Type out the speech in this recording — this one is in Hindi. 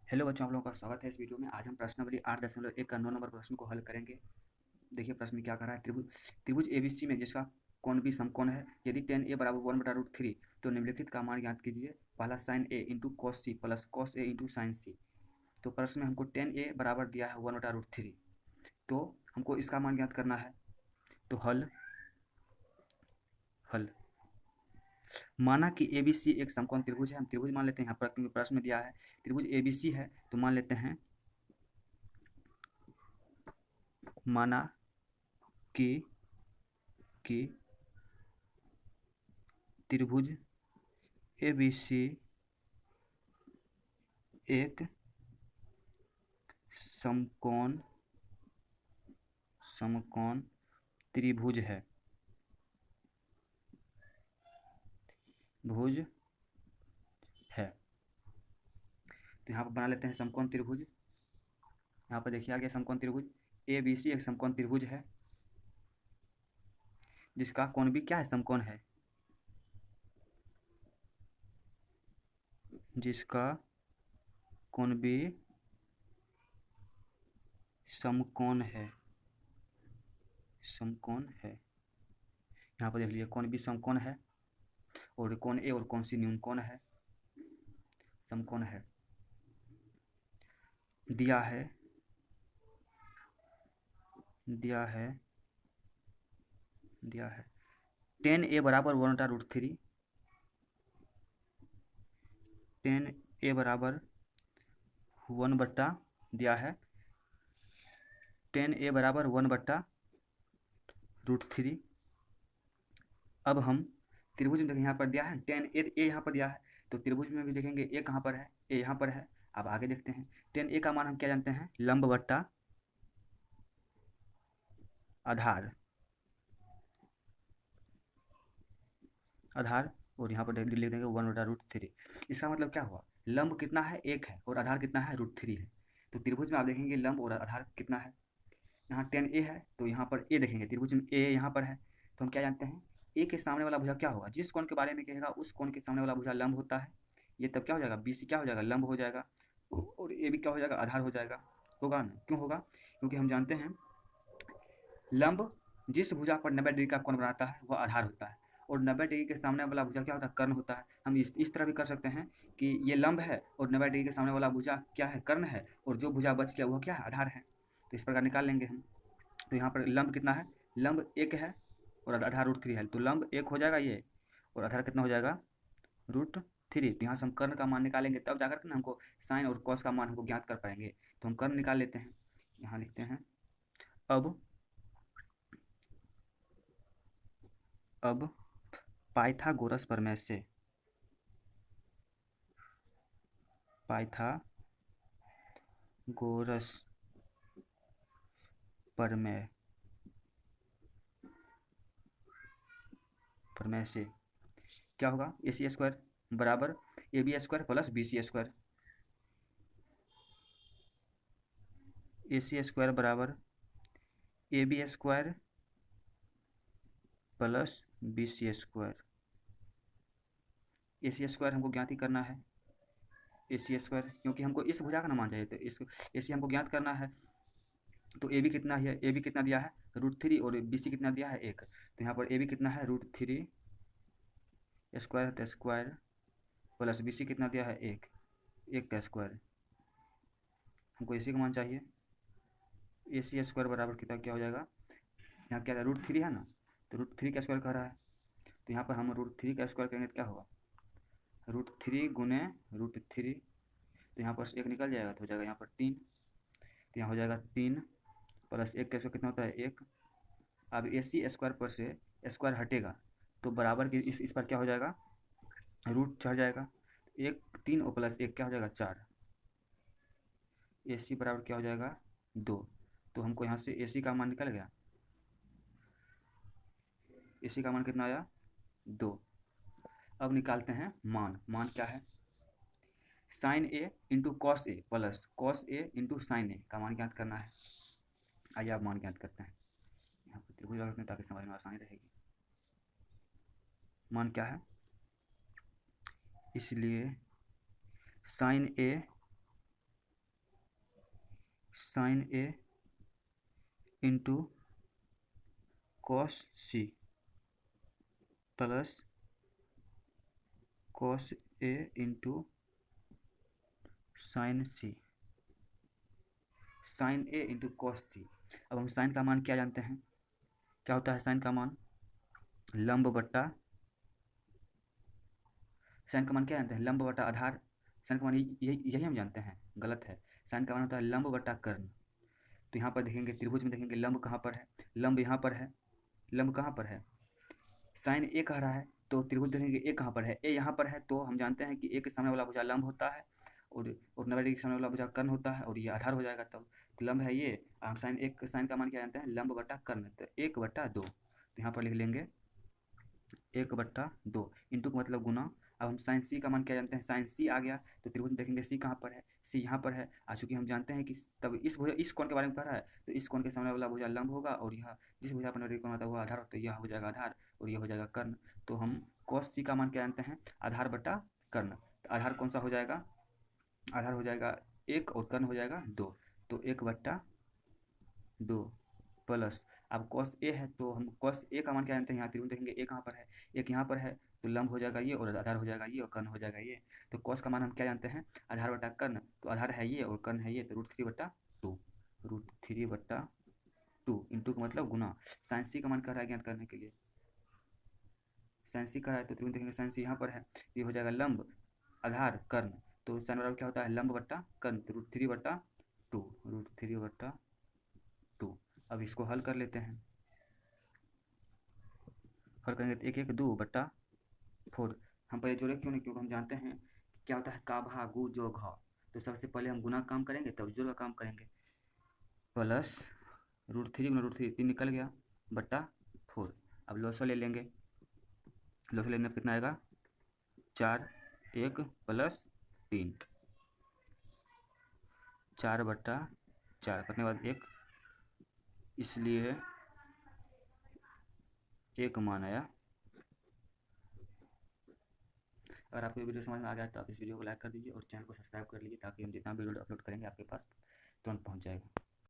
हेलो बच्चों, आप लोगों का स्वागत है इस वीडियो में। आज हम प्रश्नावली 8.1 का 9 नंबर प्रश्न को हल करेंगे। देखिए प्रश्न में क्या कह रहा है। त्रिभुज त्रिभुज एबीसी में जिसका कोण भी समकोण है, यदि tan a बराबर 1/√3 तो निम्नलिखित का मान ज्ञात कीजिए। पहला sin a into cos C plus cos A into sine C. तो प्रश्न में हमको tan a बराबर दिया है 1/√3, तो हमको इसका मान ज्ञात करना है। तो हल हल माना कि ए बी सी एक समकोण त्रिभुज है। हम त्रिभुज मान लेते हैं यहाँ पर, क्योंकि प्रश्न में दिया है त्रिभुज ए बी सी है, तो मान लेते हैं माना कि कि त्रिभुज ए बी सी एक समकोण समकोण त्रिभुज है भुज है। तो यहाँ पर बना लेते हैं समकोण त्रिभुज। यहाँ पर देखिए आ गया समकोण त्रिभुज। ए बी सी एक समकोण त्रिभुज है जिसका कोण भी क्या है, समकोण है। जिसका कोण भी समकोण है समकोण है। यहाँ पर देख लीजिए कोण भी समकोण है, और कोण ए और कोण सी न्यून कोण है, समकोण है। दिया है दिया है दिया है tan a बराबर 1/√3। tan a बराबर 1 दिया है। tan a बराबर 1/√3। अब हम त्रिभुज में देखें, यहाँ पर दिया है tan a यहाँ पर दिया है, तो त्रिभुज में भी देखेंगे a कहाँ पर है, a यहाँ पर है। अब आगे देखते हैं tan a का मान हम क्या जानते हैं, लंब बट्टा आधार आधार और यहाँ पर लिख देंगे 1/√3। इसका मतलब क्या हुआ, लंब कितना है, 1 है, और आधार कितना है, √3 है। तो त्रिभुज में आप देखेंगे लंब और आधार कितना है। यहाँ tan a है, तो यहाँ पर a देखेंगे, त्रिभुज में a यहाँ पर है, तो हम क्या जानते हैं, a के सामने वाला भुजा क्या होगा, जिस कोण के बारे में कहेगा उस कोण के सामने वाला भुजा लंब होता है। ये तब क्या हो जाएगा, BC क्या हो जाएगा, लंब हो जाएगा, और ए भी क्या हो जाएगा, आधार हो जाएगा। होगा ना, क्यों होगा, क्योंकि हम जानते हैं लंब जिस भुजा पर 90 डिग्री का कोण बनाता है वह आधार होता है, और 90 डिग्री के सामने वाला भुजा क्या होता है, कर्ण होता है। हम इस तरह भी कर सकते हैं कि ये लंब है और 90 डिग्री के सामने वाला भुजा क्या है, कर्ण है, और जो भुजा बच गया वह क्या है, आधार है। तो इस प्रकार निकाल लेंगे हम। तो यहाँ पर लंब कितना है, लंब 1 है और आधार √3 है, तो लंब 1 हो जाएगा ये, और आधार कितना हो जाएगा, √3। तो यहाँ से हम कर्ण का मान निकालेंगे, तब जाकर के ना हमको साइन और कॉस का मान हमको ज्ञात कर पाएंगे। तो हम कर्ण निकाल लेते हैं। यहाँ लिखते हैं अब अब पाइथागोरस प्रमेय से पाइथागोरस प्रमेय प्रमेय से क्या होगा, AC² बराबर AB² प्लस BC²। AC² बराबर AB² प्लस BC²। AC² हमको ज्ञात ही करना है, AC² क्योंकि हमको इस भुजा का ना मान चाहिए, तो इस AC हमको ज्ञात करना है। तो AB कितना है, AB कितना दिया है, √3, और BC कितना दिया है, 1। तो यहाँ पर AB कितना है, √3² स्क्वायर प्लस BC कितना दिया है, 1 का स्क्वायर। हमको AC का मान चाहिए। AC² बराबर कितना क्या हो जाएगा, यहाँ क्या है, √3 है ना, तो √3 का स्क्वायर कह रहा है, तो यहाँ पर हम √3 का स्क्वायर करेंगे तो क्या होगा, √3 गुने √3, तो यहाँ पर 1 निकल जाएगा, तो हो जाएगा यहाँ पर 3। तो यहाँ हो जाएगा 3 प्लस 1 का स्क्वायर कितना होता है, 1। अब AC² पर से स्क्वायर हटेगा, तो बराबर की इस पर क्या हो जाएगा, रूट चढ़ जाएगा। 1 3 और प्लस 1 क्या हो जाएगा, 4। AC बराबर क्या हो जाएगा, 2। तो हमको यहाँ से AC का मान निकल गया। AC का मान कितना आया, 2। अब निकालते हैं मान। मान क्या है, sign A into cos A plus cos A into sign ए का मान ज्ञात करना है। आइए आप मान ज्ञात करते हैं। यहाँ पर त्रिभुज रखते हैं ताकि समझ में आसानी रहेगी। मान क्या है, इसलिए sine A sine A into cos C plus cos A into sine C, sine A into cos C. अब हम साइन का मान क्या जानते हैं, क्या होता है साइन का मान, लंब बट्टा, साइन का मान क्या जानते हैं, लंब बट्टा आधार। साइन का मान यही हम जानते हैं, गलत है। साइन का मान होता है लंब बट्टा कर्ण। तो यहाँ पर देखेंगे त्रिभुज में, देखेंगे लंब कहाँ पर है, लंब यहाँ पर है, लंब कहाँ पर है, साइन ए कह रहा है तो त्रिभुज देखेंगे ए कहाँ पर है, ए यहाँ पर है। तो हम जानते हैं कि ए के सामने वाला भुजा लंब होता है और 90 डिग्री के सामने वाला भुजा कर्ण होता है और ये आधार हो जाएगा। तब तो लंब है ये, हम साइन का मान क्या जानते हैं, लंब बट्टा कर्ण। तो 1/2, तो यहाँ पर लिख लेंगे 1/2 इंटू का मतलब गुना। अब हम साइन सी का मान क्या जानते हैं, साइन सी आ गया तो त्रिभुज में देखेंगे सी कहाँ पर है, सी यहाँ पर है। चूंकि हम जानते हैं कि तब इस कोण के बारे में कह रहा है तो इस कोण के सामने वाला भुजा लंब होगा और यह जिस भुजा पर 90 डिग्री कोण होता है वो आधार, तो यह हो जाएगा आधार और यह हो जाएगा कर्ण। तो हम कॉस सी का मान क्या जानते हैं, आधार बटा कर्ण। तो आधार कौन सा हो जाएगा, आधार हो जाएगा 1 और कर्ण हो जाएगा 2। तो 1/2 प्लस, अब कॉस ए है तो हम कॉस ए का मान क्या जानते हैं, यहाँ त्रिभुज देखेंगे ए कहाँ पर है, एक यहाँ पर है तो लंब हो जाएगा ये और आधार हो जाएगा ये और कर्ण हो जाएगा ये। तो कॉस का मान हम क्या जानते हैं, आधार बटा कर्ण। तो आधार है ये और कर्ण है ये, तो √3/2, √3/2 इंटू का मतलब गुना। साइन सी का मान कह रहा है ज्ञात करने के लिए, साइन सी कह रहा है तो त्रिभुज देखेंगे साइन सी यहाँ पर है, ये हो जाएगा लंब आधार कर्ण। तो साइन बराबर क्या होता है, लंब बट्टा कर्ण, तो √3/2। अब इसको हल कर लेते हैं, हल करेंगे तो 1/2 हम पहले जोड़े क्यों नहीं, क्योंकि हम जानते हैं क्या होता है का भा गु जो घ। तो सबसे पहले हम गुना काम करेंगे तब जोड़ का काम करेंगे। प्लस √3 गुना √3 3 निकल गया बट्टा 4। अब लॉसो ले लेंगे, लॉसो लेने पर कितना आएगा 4, 1 प्लस 3, 4/4 करने के बाद 1, इसलिए 1 मान आया। अगर आपको ये वीडियो समझ में आ गया तो आप इस वीडियो को लाइक कर दीजिए और चैनल को सब्सक्राइब कर लीजिए ताकि हम जितना वीडियो अपलोड करेंगे आपके पास तुरंत पहुंच जाएगा।